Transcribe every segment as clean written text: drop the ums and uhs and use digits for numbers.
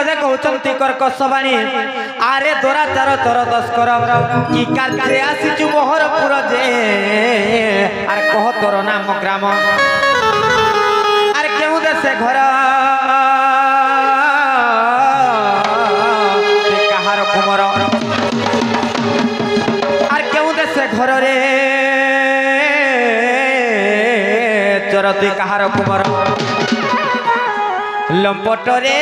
मधे कहउचंती कर्कशवाणी आरे दोरा चार तोर दस कर की कार्य आसीचु मोहरपुर जे आर कह तोर नाम ग्राम आर केउ देशे घर कहार कुमर आर केउ देशे घर रे चरती कहार कुमर लंपट रे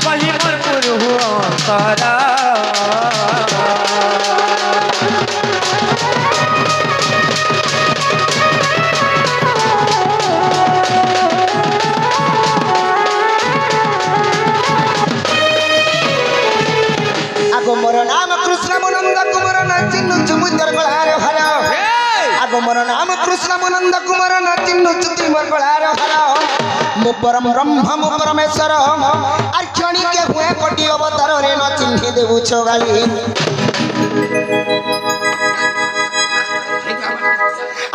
कही मोर पुरु अंतरा मोर नाम कृष्ण मुनंद कुमार नाचिनु चुमुदर गळार हर आगो मोर नाम कृष्ण मुनंद कुमार नाचिनु चुमुदर गळार हर मु परम ब्रह्म मु परमेश्वर आर क्षणी के हुए कोटि अवतार रे न चिन्हि देबु छगाली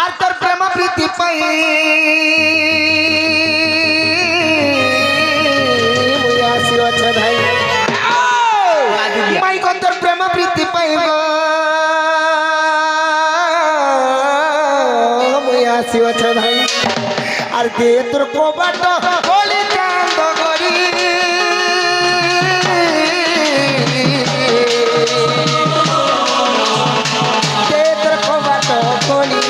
आर तोर प्रेम प्रीति पई मुया सिरो छधाई माई को तोर प्रेम प्रीति पाइबो मुया शिव छधाई आर दे तोर कोबाट होली चांद गरी दे तोर कोबाट होली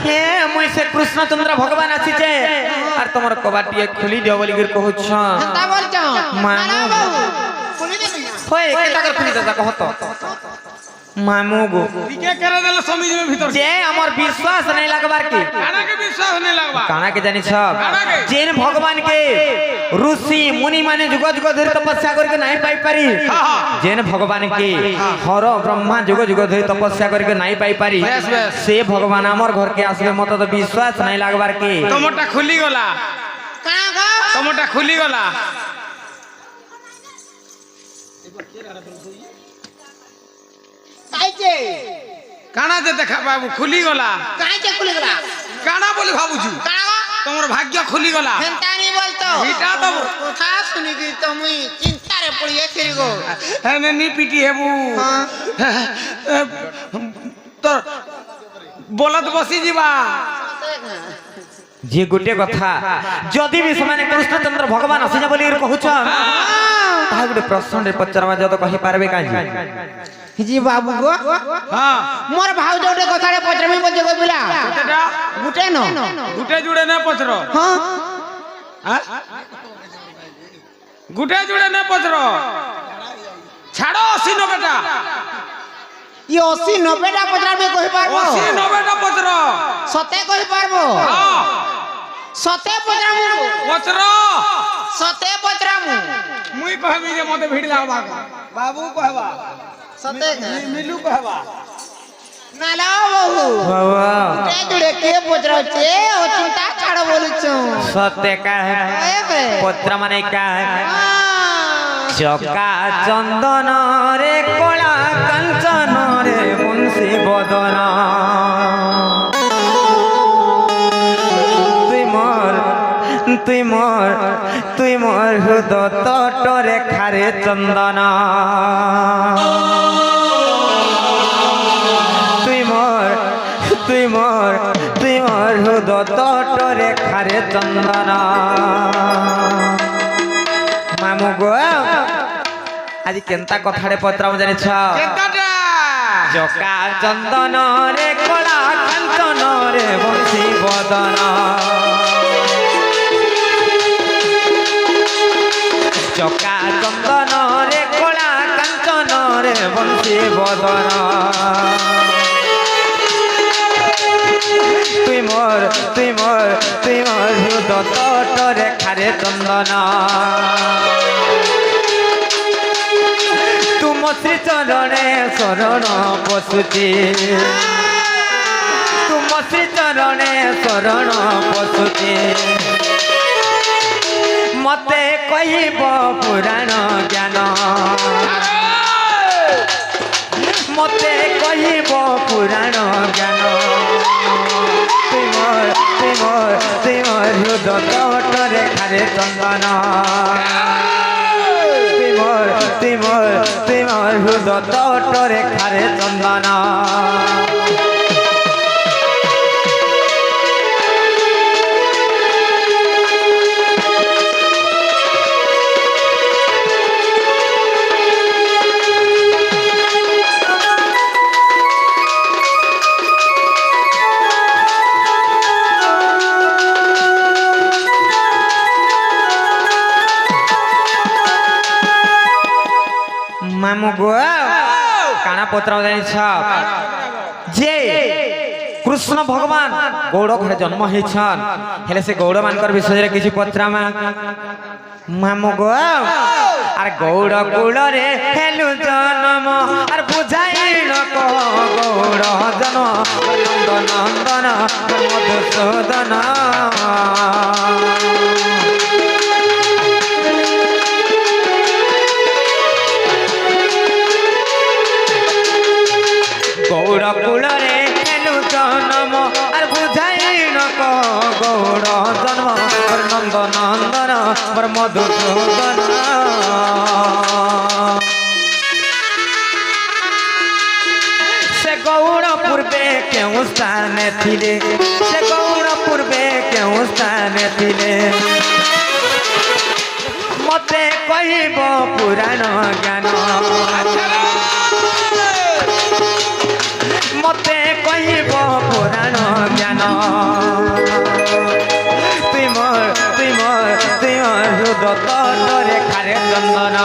हे मुई से कृष्णचंद्र भगवान आसीचे आर तमर कबाटिए खुली दियो बोली गिर कहउछ ता बोलछ मामू खुली दे होय केटा कर खुली देता कहत मामू गो के करे देला समीज में भीतर जे हमर विश्वास नहीं लगबार की काना के विश्वास नहीं लगबा काना के जानी सब जेन भगवान के ऋषि मुनि माने जुग जुग धरि तपस्या करके नहीं पाई पारी जेन भगवान के हर ब्रह्मा जुग जुग धरि तपस्या करके नहीं पाई पारी से भगवान हमर घर के आसले मत तो विश्वास नहीं लगबार की टमाटा खुली गला का गो टमाटा खुली गला काइचे काना जे देखा बाबू खुली गला काइचे खुली गला काना बोली भाबुछु का गो तमर भाग्य खुली गला हेंता नहीं बोलतो हिटा तो कथा सुनी की तो मुई चिंता रे पड़िए तेरी गो हेने नी पीटी हेबू हां तो बोलत बसी जीवा जे गुटे कथा जदि भी समान कृष्णचंद्र भगवान आसी जा बोली कहउछ ता गुटे प्रश्न रे पचरवा जद कहि पारबे काजी जी बाबू गो हां मोर भाव जोटे कथा रे पचर में बोल बिला केटा गुटे न गुटे जुड़े न पचरो हां गुटे जुड़े न पचरो छाड़ो 80 90 ये 80 90 टा पचर में कहि पारबो 80 90 टा पचरो सते कहि पारबो हां सते पचर में पचरो सते पचर में मुई कहबी जे मते भिड़ लागबा बाबू कहबा सते मिलू कहबा ना लाओ बहु बाबा ते जुड़े के पचर छे ओ चिंता छाड़ बोलछु सत्य का है एबे पत्र माने का है चका चंदन रे कोला कंचन रे बंसी बदन তুই মোর হৃদয় তটরে খারে চন্দন তুই মোর হৃদয় তটরে খারে চন্দন মামু গো আজি কেনতা কথারে পত্রাম জানিছ কেতাটা জকা চন্দন রে কলা কাঞ্চন রে বংশী বদন চকা চন্দন রে কলা কাঞ্চন রে বংশী বদন তুই মোর হৃদয় তটরে খারে চন্দন শ্রী চরণে শরণ পশুচি তুম শ্রী চরণে শরণ পশুচি মতে কহিব পুরাণ জ্ঞান মতে কহিব পুরাণ জ্ঞান তুমর হৃদয় খারে চন্দন তুমর হৃদয় খারে চন্দন মামু গো কানা পত্র জানিছ যে কৃষ্ণ ভগবান গৌড় ঘরে জন্ম হয়েছন হেলে সে গৌড় মানকর বিষয়ে কিছু পত্রামা মামু গো আর গৌড় কূଳରେ হেলু জন্ম আর বুঝাইল গৌড় জন্ম নন্দন মধুসূদন গৌড় কূଳରେ হেলু জন্ম আর বুঝাইল গৌড় জন্ম নন্দ নন্দন মধুসূদন সে গৌড় পূর্বে কেউ স্থানে ছিলে সে গৌড় পূর্বে কেউ স্থানে ছিলে মতে কহিব পুরাণ জ্ঞান মতে কহিব পুরাণ জ্ঞান তুমর হৃদয় খারে চন্দন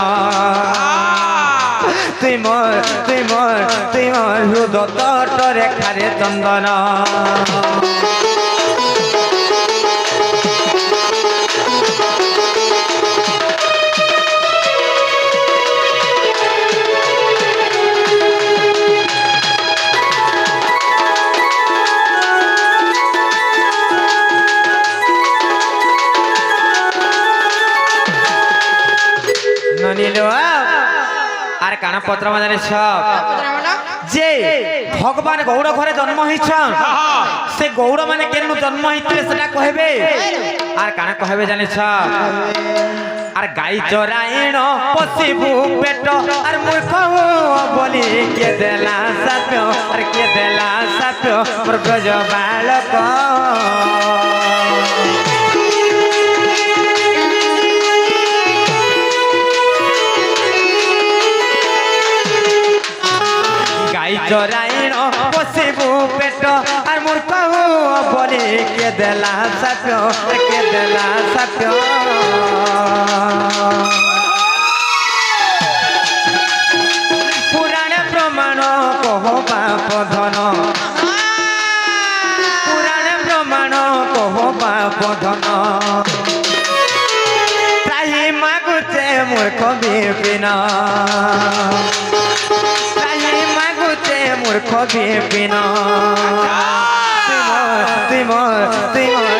তুমর হৃদয় খারে চন্দন আর কানা পত্র মানে সব যে ভগবান গৌড় ঘরে জন্ম হয়েছন সে গৌড় মানে কেন জন্ম হইতে সেটা কহবে আর কানা কহবে জানিছ আর গাই চরাইণ পশিবু পেট আর মূর্খ বলি কে দেলা সাপ্য আর কে দেলা সাপ্য মোর ব্রজ বালক গাই চরাইণ পশিবু পেট আর মূর্খ বলি কে দেলা সাপ্য কে দেলা সাপ্য পুরাণ প্রমাণ কহ পাপ ধন পুরাণ প্রমাণ কহ পাপ ধন তাই মাগুছে মূর্খ বিপিন মূর্খ বিপিন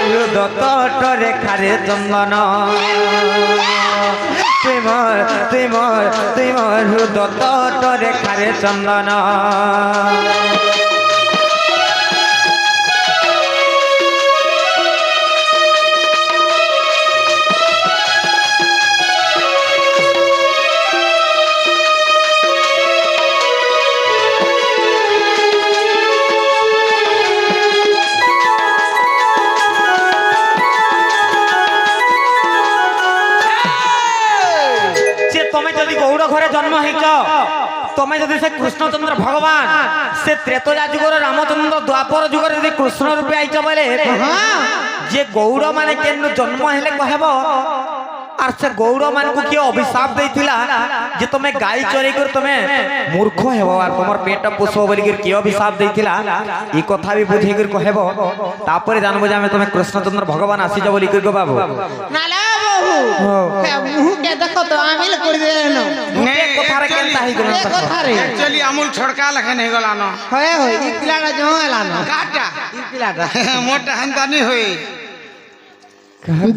হৃদয় খারে চন্দন হৃদয় খারে চন্দন তুমি যদি গৌড় ঘরে জন্ম হয়েছ তুমি যদি সে কৃষ্ণচন্দ্র ভগবান সে ত্রেতয়া যুগর রামচন্দ্র দ্বাপর যুগর যদি কৃষ্ণ রূপে আইছ বলে যে গৌড় মানে কেন জন্ম হেলে কহব আর সে গৌড় মানকু কি অভিশাপ দেইতিলা যে তুমি গাই চরি করে তুমি মূর্খ হেব আর তোমার পেট পোষব বলি কি অভিশাপ দেইতিলা এই কথা বি বুঝি করে কহব তারপরে জানবো যে আমি তুমি কৃষ্ণচন্দ্র ভগবান আসিছ বলি কই গো বাবু নালা বাবু মুহ কে দেখো তো আমিল করে দেন নে কথা রে কেনতা ହେଇ ଗଲା ଏ କଥାରେ एक्चुअली अमूल छड़का लखे नहीं गला न ହଏ ହଏ ଇ ପିଲାଟା ଜଁ ହେଲାନ काटा ଇ ପିଲାଟା मोटा हंता नहीं होई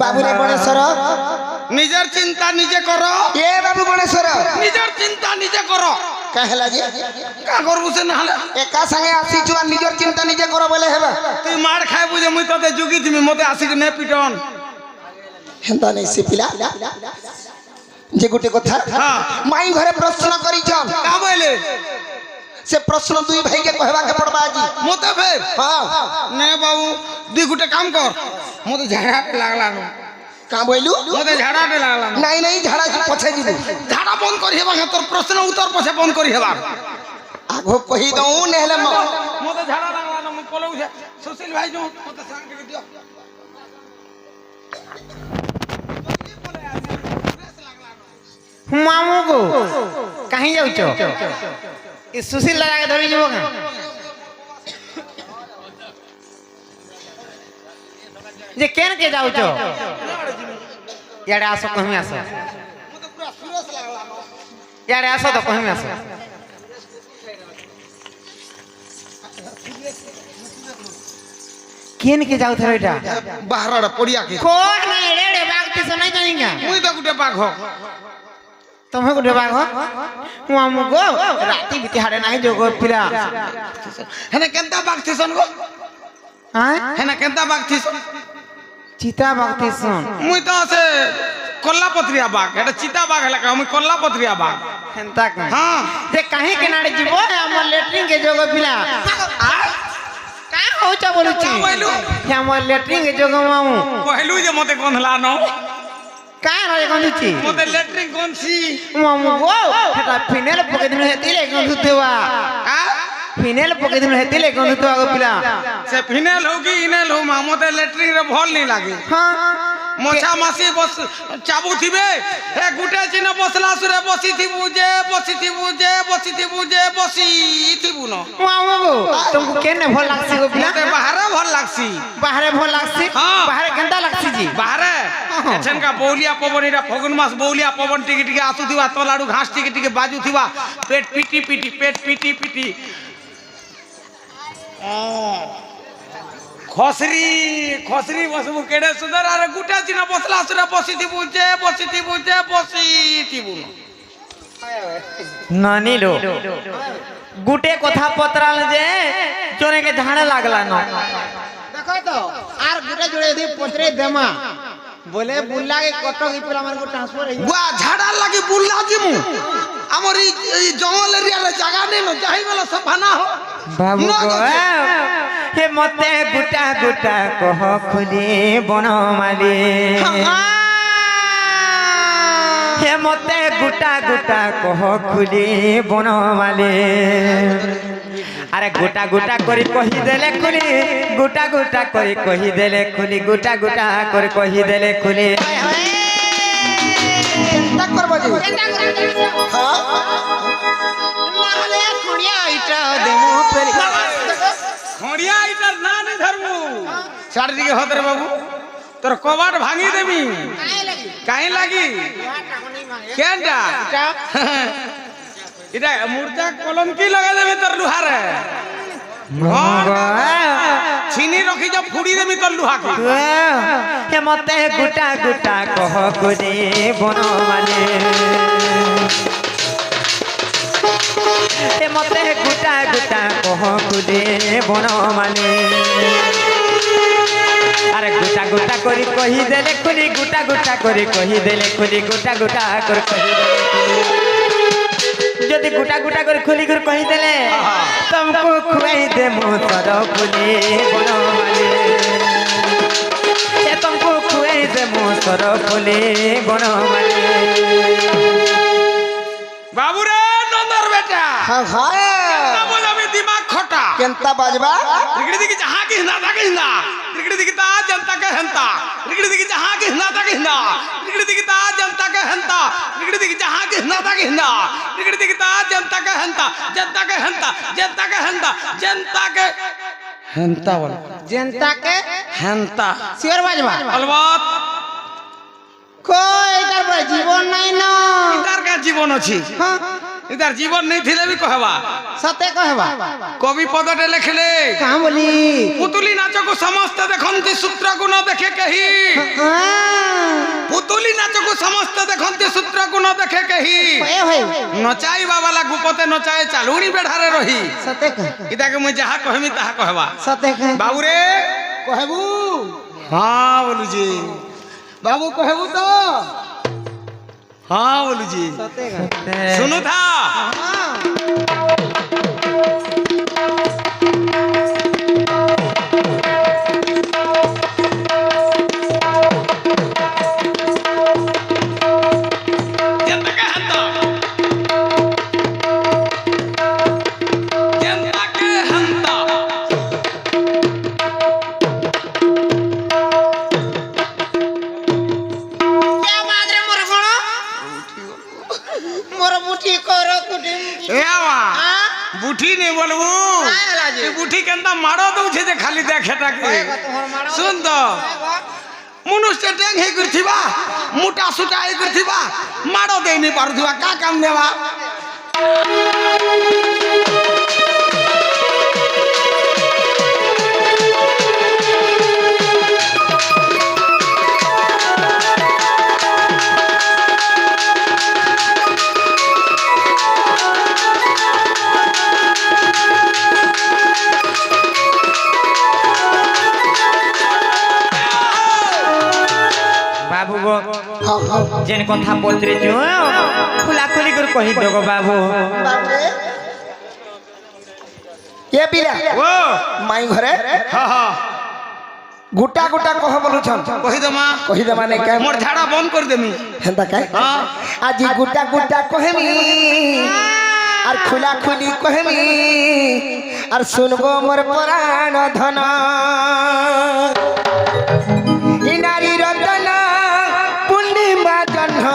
बाबू रे गणेश्वर निजर चिंता निजे करो ए बाबू गणेश्वर निजर चिंता निजे करो कहला जी का करबू से नहले एका संगे आसी जुआ निजर चिंता निजे करो बोले हेबा तू मार खाए बुझे मुई तते जुगी थी मते आसिक ने पिटन हेंदा नहीं से पिला जे गुटे कथा हां माई घरे प्रश्न करिछन का बोले से प्रश्न दुई भाई के कहबा के पड़बा जी मते फे हां ने बाबू दी गुटे काम कर मते झाड़ा पे लागला न का बोलू मते झाड़ा पे लागला न नहीं नहीं झाड़ा पछे जीबू झाड़ा बंद करी हेबा तोर प्रश्न उत्तर पछे बंद करी हेबा आगो कहि दऊ नेहले मते झाड़ा लागला न मु पलौ से सुशील भाई जो मते सांग के दियो मामू को कहीं जाउछ ई सुशील लगा के धरि जीवो का जे केन के जाउछ याडे आसो कहीं आसो याडे आसो तो कहीं आसो केन के जाउ थरे एटा बाहर पड़िया के कोन नहीं रेड़े बागती से नहीं जाएंगे मुई तो गुटे बाघ हो तुम्हें गुटे बाग हो मामू को राती बिती हाड़े नहीं जोगो पिला हेने केंता बाघ थिसन गो हां हेने केंता बाघ थिसन चिता बागती सुन मुई तो से कोल्लापत्रिया बाघ एटा चिता बाघ हला का मुई कोल्लापत्रिया बाघ हेंता का हां जे काहे किनारे जीवो हमर लेटरिन के जोगो पिला का होचा बोलुची का बोलू? हमर लेटरिन के जोगो मामू कहलू जे मते गंधला न का रे गंधुची मते लेटरिन कोनसी मामू को हेटा फिनेल पके दिन हेतिले गंधुतेवा आ फिनेल पके दिन हेतिले गंधुतेवा गो पिला से फिनेल होगी इनेल हो मा मते लेटरिन रे भल नहीं लागे हां मोछा मासी बस चाबू थिबे हे गुटे चिन बसला सुरे बसी थिबु जे बसी थिबु न मामू को तुमको केने भल लागसी गो पिला मते बाहर भल लागसी बाहरे भल लागसी हाँ। बाहरे केंता लागसी जी बाहर एछन का बौलिया पवन इरा फगुन मास बौलिया पवन टिके टिके आसु थिबा तलाडू घास टिके टिके बाजू थिबा पेट पीटी पीटी खसरी बसबु केडे सुंदर अरे गुटा चिना बसला सुरे बसी थिबु नानी लो गुटे कथा पतराल जे जोने के झाड़े लागला न देखो तो आर गुटे जोड़े दी पत्रे देमा बोले बुल्ला के कटक ई पिला मन को ट्रांसफर है बुआ झाड़ा लागी बुल्ला जिमु हमर ई जंगल एरिया रे जगह नै न जाहि वाला सफाना हो बाबू को हे मते गुटा गुटा कह खुली बनमाली हे मते गुटा गुटा कह खुली बनमाली अरे गुटा गुटा करी कही देले खुली गुटा गुटा करी कही देले खुली गुटा गुटा करी कही देले खुली चिंता करबो जी हां नाले खुड़िया इटा देमो पेरी खड़िया इधर ना नहीं धरबू छाड़ दिके होत रे बाबू तोर कबाट भांगी देबी काहे लागी केंडा इटा मूर्ता कलम की लगा देबे तोर लुहारे छीनी रखी जब फुड़ी देबी तोर लुहा के हे मते गुटा गुटा कह खुली बनमाली हे मते गुटा गुटा कह खुली बनमाली अरे गुटा गुटा करी कही देले खुली गुटा गुटा करी कही देले खुली गुटा गुटा कर कही देले जदि गुटा गुटा कर खुली कर कही देले तुमको खुआई दे मोसर खुली बनमाली ए तुमको खुआई दे मोसर खुली बनमाली बाबू रे नंदर बेटा हां ना हां बोला में दिमाग खोटा केंता बाजबा रिगड़ी दिखी जहां की हिंदा ता के हिंदा रिगड़ी दिखी ता जनता के हंता रिगड़ी दिखी जहां की हिंदा ता के हिंदा रिगड़ी दिखी ता जनता के हंता रिगड़ी दिखी जहां की हिंदा ता के हिंदा रिगड़ी दिखी ता जनता के हंता जनता के हंता जनता के हंता जनता के हंता बोल जनता के हंता शेर बाजवा अलबात कोई इधर पर जीवन नहीं न इधर का जीवन अछि हां इधर जीवन नहीं थिले भी कहवा सते कहबा कवि पदटे लिखले कहां बोली पुतुली नाच को समस्त देखंती सूत्र को न देखे कही पुतुली नाच को समस्त देखंती सूत्र को न देखे कही ए भाई नचाई बाबाला गुपते नचाए चालुनी बेढारे रही सते कह इदा के मुई जहा कहमी ताहा कहवा सते कह बाबू रे कहबू हां बोलू जी बाबू कहबू तो हां बोलू जी सते कह सुनो था बुठी नहीं बोलबू बुठी केंदा मारो दउ छे जे खाली देखेटा के सुन तो मनुष्य टेंग हे करथिबा मोटा सुटा हे करथिबा मारो दे नहीं पारुथिबा का काम देवा बाबू गो जेन कथा पचरे जो खुला खुली कर कहि दगो बाबू ये बिला ओ माई घरे हां हां गुटा गुटा कह बोलु छन कहि दे माने के मोर झाड़ा बंद कर देमी हेंता काय हां आज गुटा गुटा कहमी और खुला खुली कहमी और सुनबो मोर पुराण धन ई नारी रतन पूर्णिमा जन्ह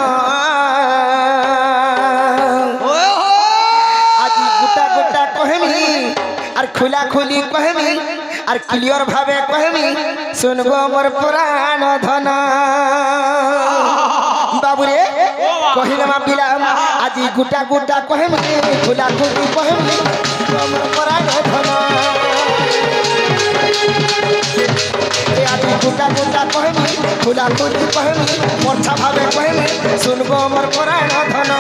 आज गुटा गुटा कहमी और खुला खुली कहमी और क्लियर भावे कहमी सुनबो मोर पुराण धन बाबू रे कहिले मा बिला आज गुटा गुटा कहमी खुला खुली कहमी मोर पुराण धन आज गुटा गुटा कहमी खुला खुली कहमी मोरछा भावे कहमी सुनबो मोर पुराण धन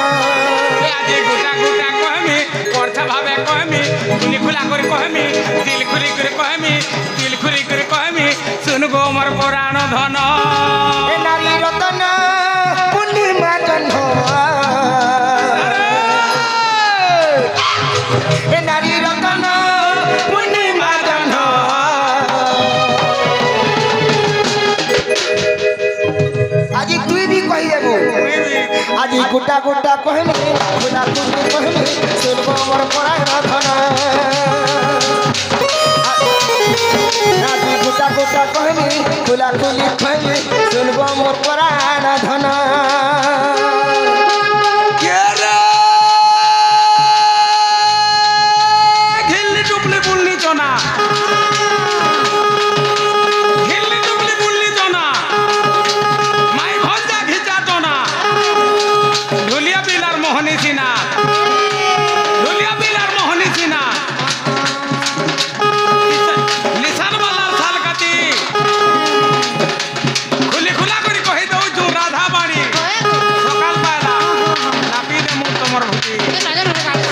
आज गुटा गुटा कहमी मोरछा भावे कहमी तुनी खुला कर कहमी दिल खुली कर कहमी दिल खुली कर कहमी सुनबो मोर पुराण धन ए नारी रतन पूर्णिमा जन्ह ए नारी रतन पूर्णिमा जन्ह आज तुई भी कहि देबो आज गुटा गुटा कहमी खुला खुली कहमी सुनबो मोर पुराण धन आज गुटा गुटा कहमी खुला खुली कहमी सुनबो मोर पुराण धन घिल्ली डुबली बुल्ली चना घिल्ली डुबली बुल्ली चना माई भंजा घिचा चना ढोलिया बिलार मोहनी सिना ढोलिया बिलार मोहनी सिना निशान वाला साल कती खुली खुला करी कहि दउ छु राधा बाणी सकाल पाला नापी दे मु तमर भूति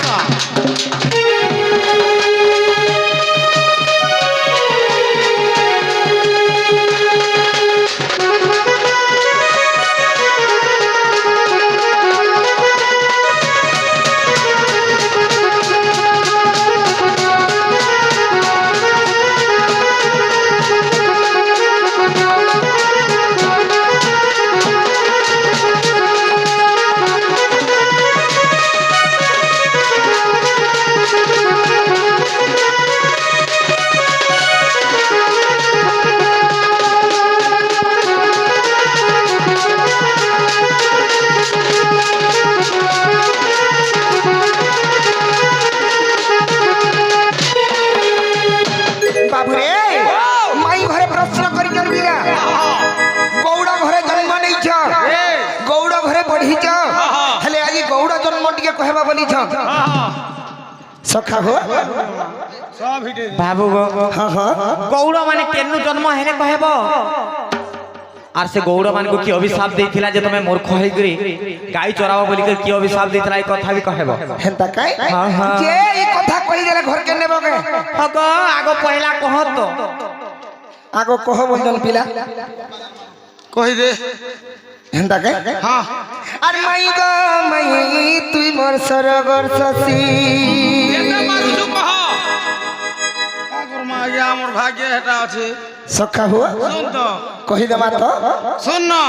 জন্ম টিকে কহবা বলিছ সখা হো সব হিটে বাবু গো হ্যাঁ হ্যাঁ গৌড় মানে কেনু জন্ম হেনে কহেব আর সে গৌড় মানকু কি অভিশাপ দেইছিলা যে তুমি মূর্খ হই গরি গাই চরাও বলি কি অভিশাপ দেইছিলা এই কথা বি কহেব হেন্তা কাই হ্যাঁ, হ্যাঁ। যে এই কথা কই গেলে ঘর কে নেব কে হগ আগো পহিলা কহ তো আগো কহ বলজন পিলা কই দে হেন্তা কাই হ্যাঁ আর মাই গো মাই তুই মোর সরগর শশী এটা মারুছু কহ কাকর মা ইয়া আমার ভাগ্যে এটা আছে সখা হো শুন তো কহি দেমা তো শুন না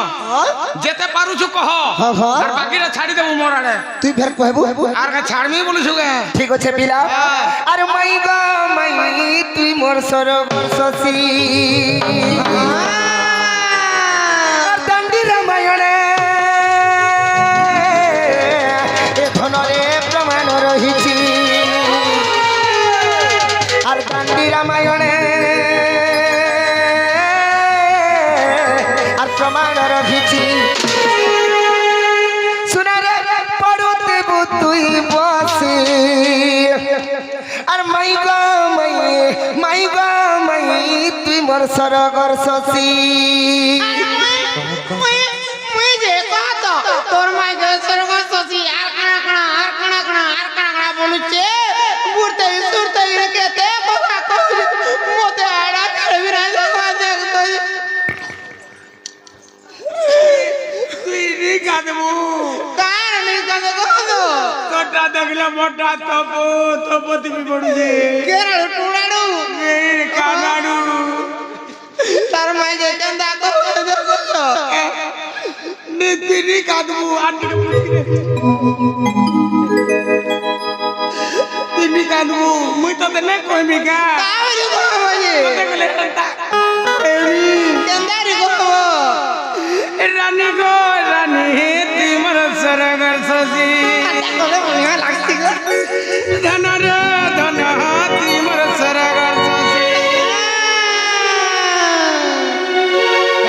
যেতে পারুছু কহ হ্যাঁ হ্যাঁ আর বাকিটা ছাড়ি দেবো মোর আড়ে তুই ফের কহবু আর কা ছাড়মি বলিছু গে ঠিক আছে পিলা আর মাই গো মাই তুই মোর সরগর শশী আর দান্ডি রামায়ণে এ ধনরে প্রমাণ রহিছি আর দান্ডি রামায়ণে আর প্রমাণ রহিছি শুনারে পড়ুতে তুই বসি আর মাই গো মাই গো মাই তুই মোর সরগর শশী মুই যে কত তোর মাই গে সরগ সসি আর কানা বলুছে বুড়তে সুরতে কেতে কথা কই মতে আড়া করবি না দেখবা দেখতো তুই নি কাদমু কার নি কানে কত তোটা দেখলে মোটা তপো তুমি পড়ুছে কেরাড়ু টুড়াড়ু এই কানাড়ু তার মাই গে কেন্দা কত দেখো নি কাদমু আন্টি তিনি কাদমু মুই তো নে কইমি কা কাবরি কইবি দেখলে তা কেন্দারি কইব রানী গো রানী তোমার সরগর শশী কলে মনে লাগছি গো ধন রে ধন তোমার সরগর শশী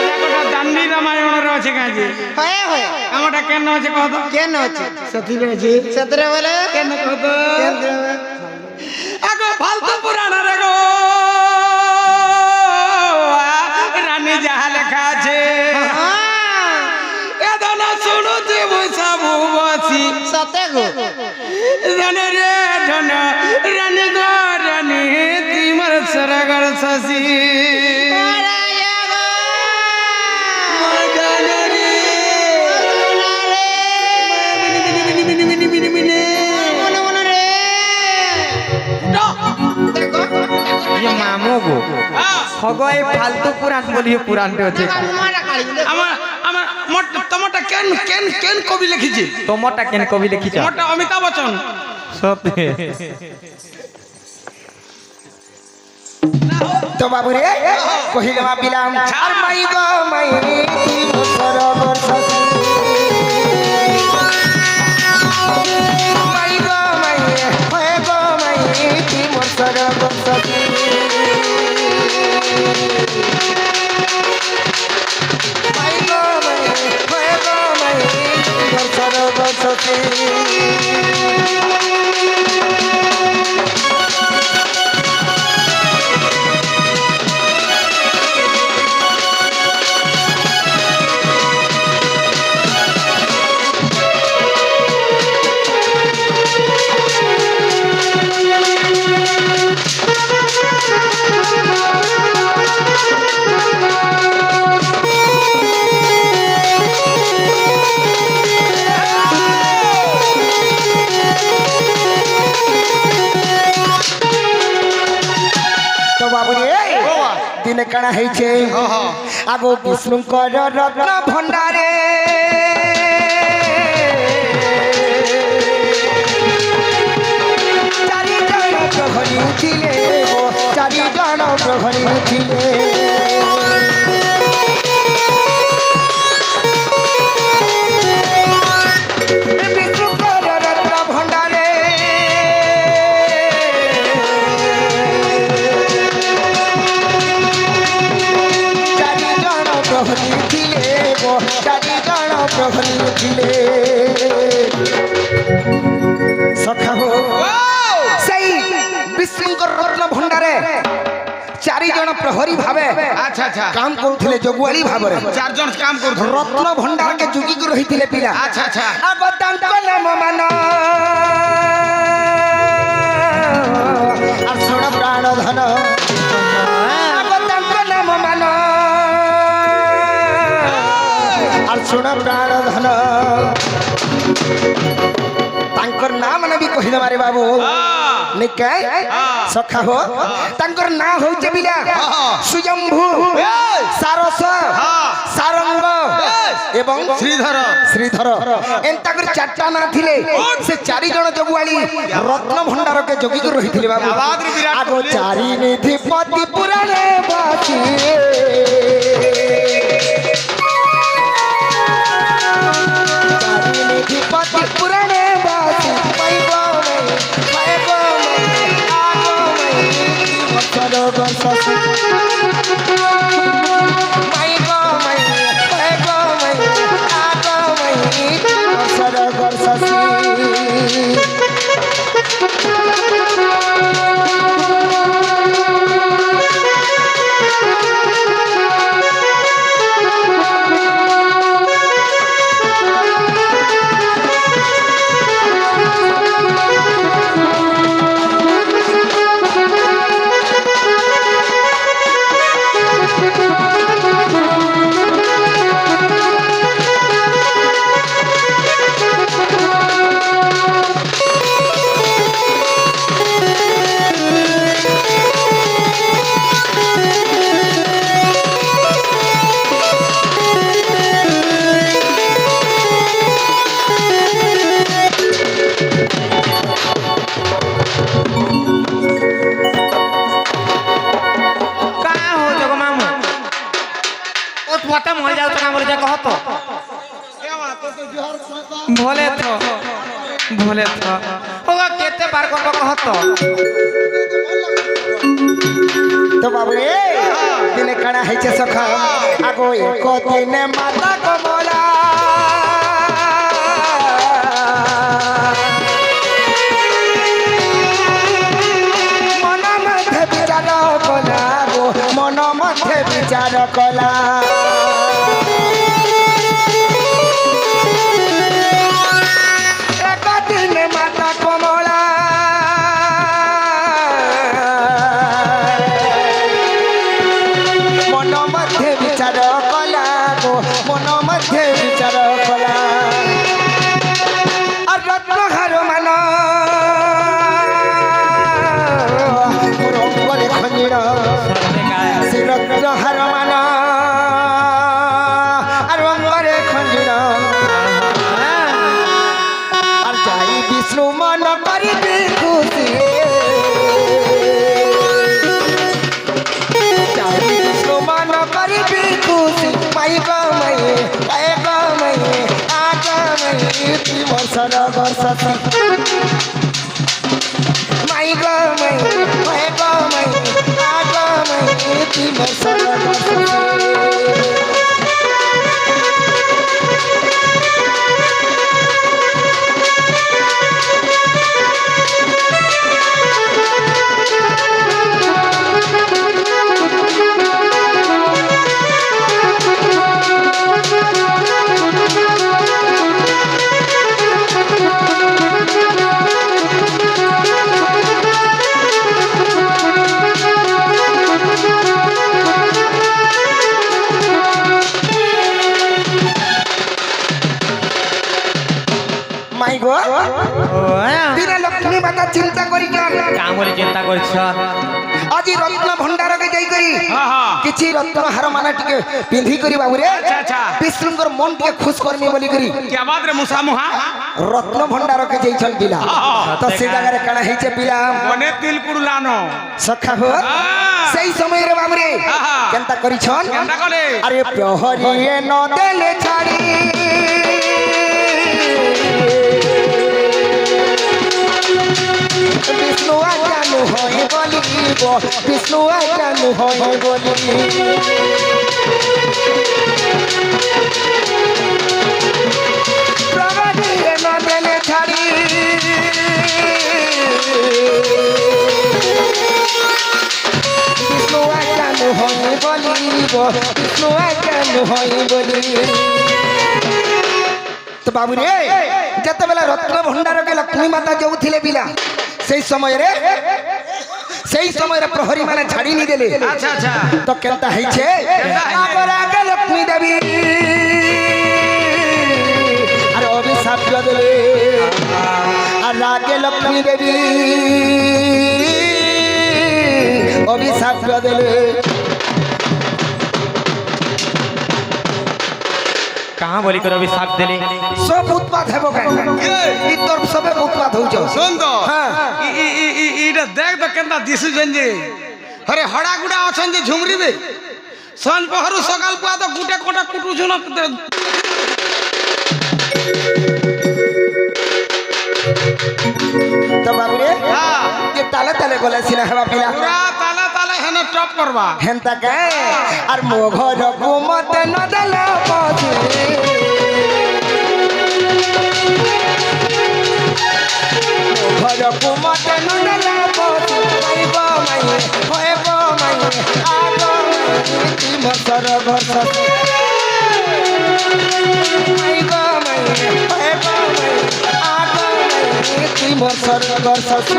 এটা কথা দান্ডি রামায়ণ আছে কাজে হয় হয় আমাটা কেন আছে কত কেন আছে সতীরে আছে সতরে বলে কেন কত কেন্দ্র আগো ফালতু পুরাণ রে গো রানী যাহা লেখা আছে এ ধন শুনুছি বৈশা ভুবসী সতে গো ধন রে ধন রানী গো রানী তোমার সরগর শশী ये मामो गो হগ এই ফালতু পুরাণ বলি পুরাণটা আছে আমার আমার তোমারটা কেন কেন কেন কবি লিখেছে তোমারটা কেন কবি লিখিছ তোমারটা অমিতাভ বচ্চন সত্যি তো বাবু রে কহি দেমা পিলাম আর মাই গো মাই তুই মোর সরগর শশী মাই গো মাই হয় গো মাই তুই মোর সরগর শশী মাই গো মাই হয় গো মাই তুই মোর সরগর শশী দিনে কাଣା হয়েছে আগো বিষ্ণুঙ্কর রত্ন ভণ্ডারে চারিজন প্রহরী ছিলে চারিজন প্রহরী ছিলে বিষ্ণুঙ্কর রত্ন ভণ্ডারে প্রহরী ছিলে চারিজন প্রহরী ভাবে আচ্ছা আচ্ছা কাম করুଥିଲେ জগুয়ালি ভাବରେ চারজন কাম করুଥିଲେ রত্ন ভଣ୍ଡାର কে জুগিକି রহিଥିଲେ পিলা আচ্ছা আচ্ছা আগ তাଙ୍କ নাম মান আর শোণ প্রাণ ধন আগ তাଙ୍କ নাম মান আর শোণ প্রাণ ধন তাঙ্কর নাম না भी কহিলে মারে বাবু নিকাই সখা হো তাঙ্কর নাম হচ্ছে বিলা সুজম্ভু সারস সারঙ্গ এবং শ্রীধর শ্রীধর এন তাঙ্কর চারটা না থিলে সে চারি জন জগুয়ালি রত্ন ভণ্ডার কে জগি করে রহিଥିଲେ বাবু আবাদরে বিরাট আগো চারি নিধি পতি পুরাণে বাঁচি চারি নিধি পতি পুরাণে বাঁচি পাইবো পাইবো আগো মছর গসসি পাইবো পাইবো আগো মছর গসসি भोले तो होगा केते बार को कहत तो बाबू रे दिने काना हैचे सखा आगो एको दिने माता कमला मन मध्य विचार कला गो मन मध्य विचार कला দিনে লক্ষ্মী মাতা চিন্তা করি কাম করে চিন্তা করছ আজি রত্ন ভণ্ডার কে যাই করি হ্যাঁ হ্যাঁ কিছু রত্ন হার মানে টিকে পিন্ধি করি বাবু রে আচ্ছা আচ্ছা বিষ্ণুঙ্কর মন টিকে খুশ করমি বলি করি কি আবাদ রে মুসা মুহা রত্ন ভণ্ডার কে যাইছন পিলা তো সেই জায়গায় কানা হইছে পিলা মনে তিল কুড়লানো সখা হো সেই সময় রে বাবু রে কেনতা করিছন কেনতা করে আরে প্রহরিয়ে ন দেলে ছাড়ি বিষ্ণু আজ্ঞানু হয় বলিব বিষ্ণু আজ্ঞানু হয় বলি প্রহরিয়ে ন দেলে ছাড়ি বিষ্ণু আজ্ঞানু হয় হইব বিষ্ণু আজ্ঞা নহই বলি তো বাবু রে যেতবেলা রত্ন ভণ্ডারকে লক্ষ্মী মাতা যাউଥିଲେ বিলা সেই সময়ের প্রহরী মানে ছাড়ি নি দেলে আচ্ছা আচ্ছা তো কেনতা হইছে কেনতা হইছে? আগর আগে লক্ষ্মী দেবী আর অভিশাপ দেলে আর আগে লক্ষ্মী দেবী অভিশাপ দেলে कहाँ बोली कर अभी साथ दिले সব উৎপাত হেব কেন ই তোর সবে উৎপাত হউছ শোন তো হ্যাঁ। ইটা দেখ তো কেনতা দিশুছেন যে হরে হড়া গুড়া অছন যে ঝুমরিবে সন পহরু সকাল পুয়া তো গুটে কোটা কুটুছুন তো বাবু রে হ্যাঁ যে তালে তালে গলাছিল হেবা পিলা পুরা তালে তালে হেনে টপ করবা হেনতা কে আর মো ঘর মতে ন দেল পথে ঘর মতে ন দেল পথে আইব মাই হইব মাই আগ তিম সর ঘর সতে আইব মাই হইব মাই আগ তিম সর ঘর সতে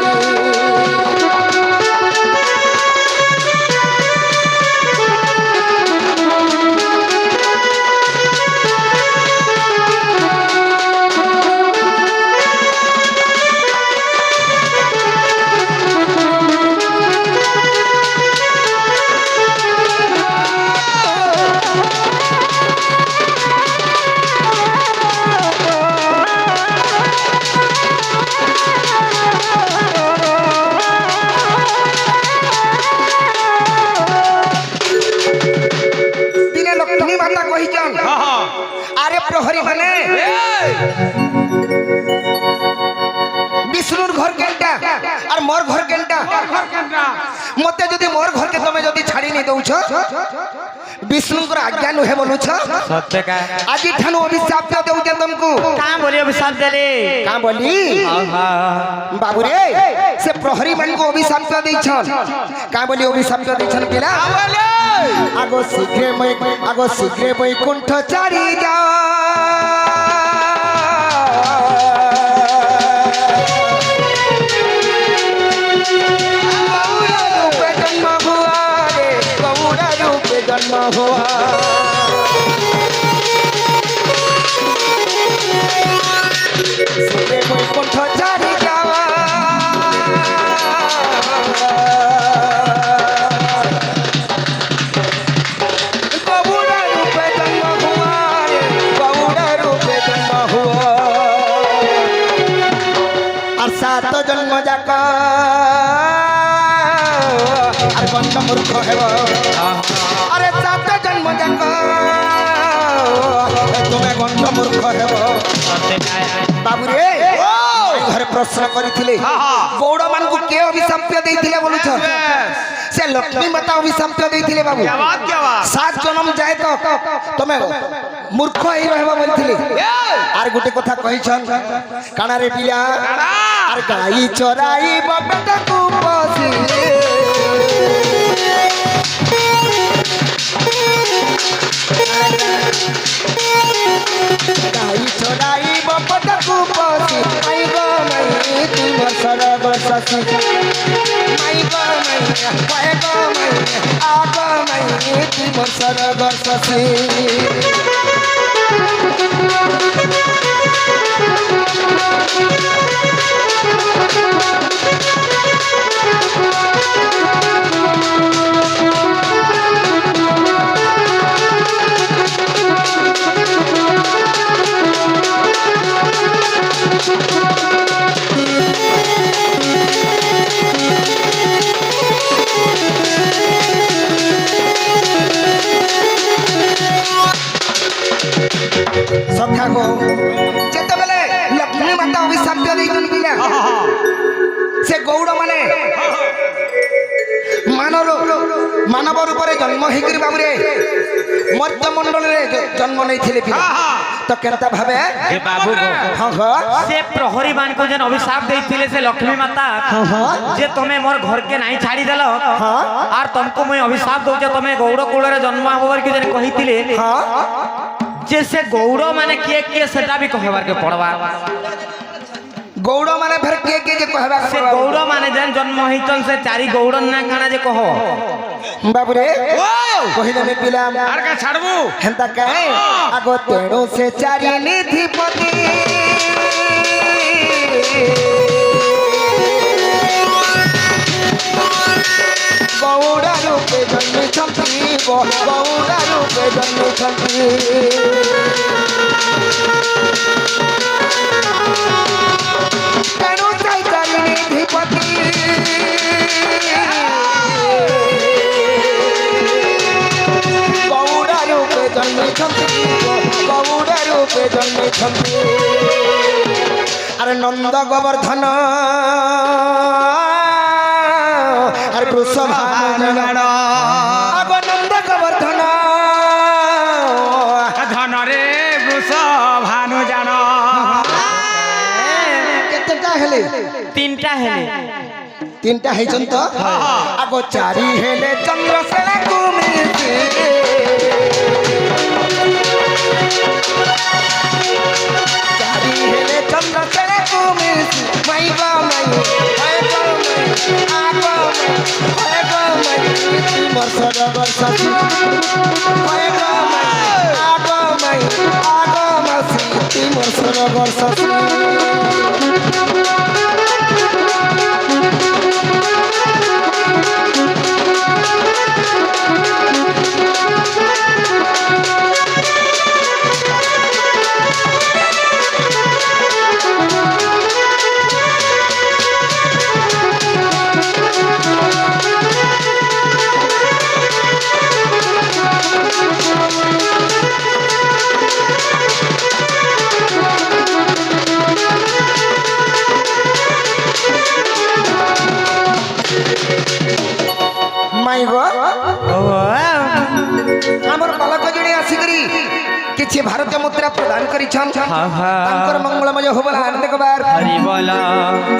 দিনে লক্ষ্মী মাতা কহিছন হ্যাঁ হ্যাঁ আরে প্রহরী মানে এই বিষ্ণুর ঘর কেনটা আর মোর ঘর কেনটা ঘর কেনটা মতে যদি মোর ঘরকে তুমি যদি ছাড়ি নি দউছ বিষ্ণুଙ୍କର আজ্ঞା নুহে বলুছ सत्य का আজি ঠানু অভিশাপ দেউছে তুমকু कहाँ बोली अभी साथ दिले কা বলি বাবু রে সে প্রহরী মানকু অভিশাপ দেইছন কা বলি অভিশাপ দেইছন পিলা বলে আগো শীঘ্রে বৈকুণ্ঠ চারি যাও রূপে জন্ম হুয়া রে গৌরা রূপে জন্ম হুয়া শীঘ্রে বৈকুণ্ঠ চারি যাওয়া গৌরা রূপে জন্ম হুয়া রে গৌরা রূপে জন্ম হুয়া আর সাত জন্ম যাক আর গণ্ড মূর্খ হেব আরে সাত জন্ম যাক তুমি গণ্ড মূর্খ হেব सत्य का বাবু রে ঘরে প্রশ্ন করিଥିଲେ গৌড় মানকু কে অভিশাপ দেইଥିଲେ বলুছ সে লক্ষ্মী মাতা অভিশাপ দেইଥିଲେ বাবু क्या बात 7 জনম যায় তো তুমি মূর্খ হই রহবা বলছিলে আর গোটে কথা কইছন কানারে পিলা আর গাই চরাই বাপটাকু পসিলে গাই চরাই বাপটাকু পসি আই গো মাই তিম সরব সসি মাই গো মাই পায় গো মাই আ গো মাই তিম সরব সসি সখা গো যেতবেলে লক্ষ্মী মাতা অভিশাপ ମାନବ ରୂପରେ ଜନ୍ମ ହେଇକରି ବାବୁରେ ମର୍ତ୍ତ୍ୟ ମଣ୍ଡଳରେ ଜନ୍ମ ନେଇଥିଲେ ପିଲା ତ କେନ୍ତା ଭାବେ ଏ ବାବୁ ହଁ ହଁ से प्रहरी मान को जन अभिशाप देथिले से लक्ष्मी माता जे तमे मोर घर के नहीं छाड़ी देलो आर तुमको मैं अभिशाप दउचे तमे गौड़ कुल रे जन्म होवर के जन कहिथिले जे से गौड़ माने के सेटा भी कहबार के पड़वा गौड़ माने फिर के जे कहबा से गौड़ माने जन जन्म हितन से चारि गौड़न ना काना जे कहो बाबूरे कहिले में पिला आर का छाड़बू हेंता कहे आगो तेणु से चारि निधिपति गौड़ा रूपे जन्मी छंती गौड़ा रूपे जन्मी छंती तेणु से चारि निधिपति गौड़ा रूपे जन्मी छंती गौड़ा रूपे जन्मी छंती अरे नंद गोवर्धन अरे वृषभानुजन आगो नंद गोवर्धन धन रे वृष भानु जान केतेटा हेले तीनटा है तीनटा हेछन तो आगो चारि हेले चंद्रसेन कुमिति चारि हेले चंद्रसेन कुमिति माई गो माई हाय गो माई आगो माई हाय गो माई वर्षर वर्षसी हाय गो माई आगो मासी वर्षर वर्षसी माई गो हमर बालक जणे आसिकरी किछि भारतीय मुद्रा प्रदान करिछन तांकर मंगलमय होबला आनंद कबार हरि बोला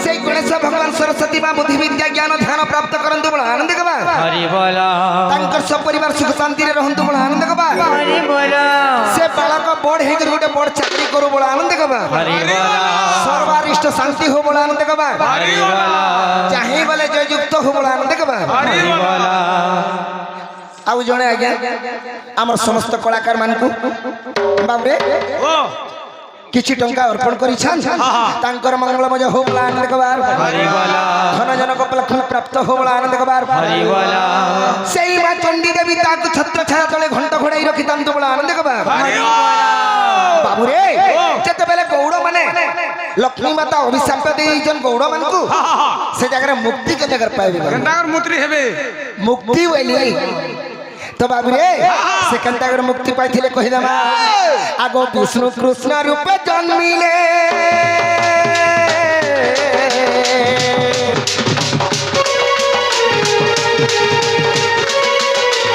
से गणेश भगवान सरस्वती बा बुद्धि विद्या ज्ञान ध्यान प्राप्त करंतु बला आनंद कबार हरि बोला तांकर सब परिवार सुख शांति रे रहंतु बला आनंद कबार हरि बोला से बालक बड़ हेकर गोटे बड़ चाकरी करू बला आनंद कबार हरि बोला सर्वारिष्ट शांति हो बला आनंद कबार हरि बोला चाहे बले जय युक्त हो बला आनंद कबार हरि बोला आउ जणे आज्ञा हमर समस्त कलाकार मानकु बाबरे किछि टंका अर्पण करिछन तांकर मंगलमय होबला आनंद कबार हरि बोला धन जनक लक्ष्मी प्राप्त होबला आनंद कबार हरि बोला सेई मा चंडी देवी ताकु छत्र छाया तले घंटा घोड़ाई रखि तांतो बला आनंद कबार बाबूरे जते बेले गौड़ माने लक्ष्मी माता अभिशाप देई जन गौड़ मानकु से जगह मुक्ति के जगह पाइबे गंडागर मुत्री हेबे मुक्ति वेली तो बाबूरे से कंतागर मुक्ति पाइथिले कहिदामा आगो विष्णु कृष्ण रूपे जन्मिले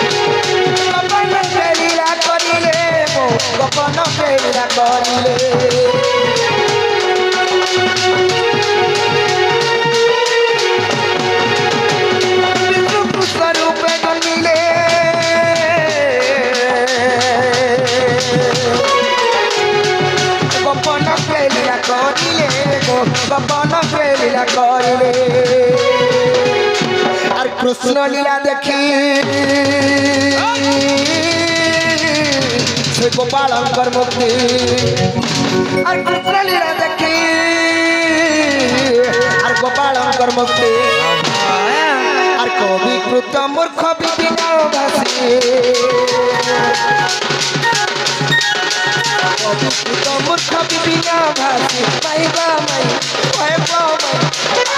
गोपन प्रेरणा करिले गोपन प्रेरणा करिले विष्णु कृष्ण रूपे जन्मिले गोपन प्रेरणा करिले गोपन प्रेरणा करिले और कृष्ण लीला देखी से गोपालंकर मुक्ति और कृष्ण लीला देखी और गोपालंकर मुक्ति और कवि कृत मूर्ख विपिन भासी कवि कृत मूर्ख विपिन भासी माई बा माई ओए बा माई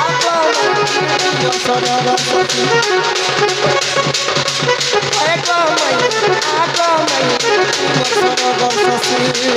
आबा माई सरस्वती ओए बा माई आबा माई सरस्वती